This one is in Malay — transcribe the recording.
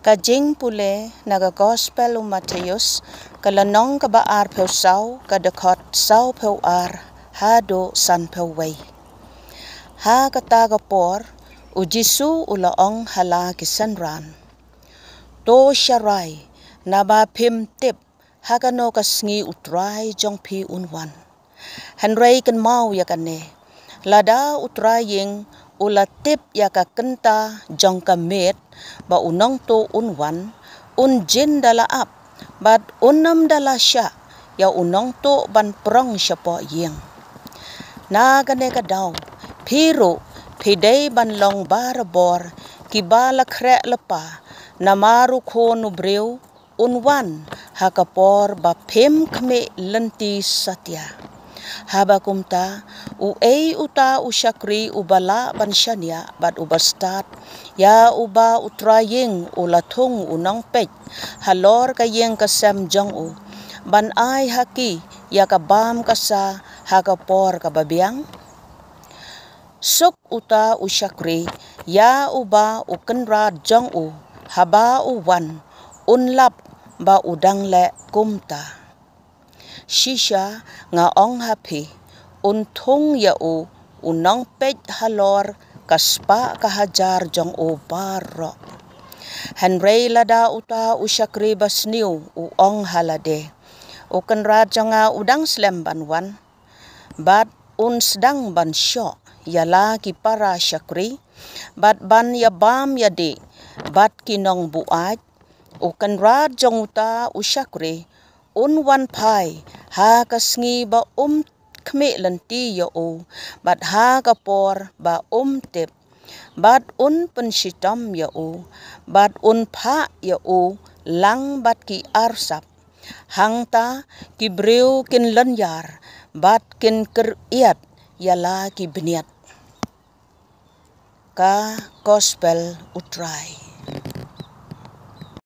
Kajing pule naga gospel Mateus kalanong kabaar peu sau kadekot sau peu ar hado san peu wei. Ha kataga por ujisu ulaong hala kisanran. To syarai naba pim tip hakano kasngi utrai jong pi unwan. Hanrei kan mau yakane lada utrai yeng ula tip yaka kenta jong kamet ba unong to unwan jin dala ap bat unam dala sya ya unong to ban prong syapo yeng na gane kadaw piro pidei ban long barbor kibala kre lepa namaru ko nubreu unwan hakapor ba pem kme lenti satya Habakumta uta usyakri ubala ban syania bat ubastat ya uba utrayeng ulatung unang pej halor kayeng kasem jong u ban ai haki ya kabam kasa hakapor kababiang suk uta usyakri ya uba ukenra jong u haba uwan unlap ba udang le kumta Shisha nga ong hapi untung ya u unang pej halor kaspa kahajar jong u baro. Henrei lada uta usyakri basniu u ong halade. Ukan raja nga udang slem banwan. Bat sedang ban syok yala ki para syakri. Bat ban ya bam ya di. Bat kinong buaj. Ukan raja uta usyakri. Unwan pai ha kasngi ba kme lenti ya o bat ha kapor ba tip bat penshitam ya o bat pa ya o lang bat ki arsap hangta ki breu kin lanyar bat kin keriat yala ki beniat ka gospel utrai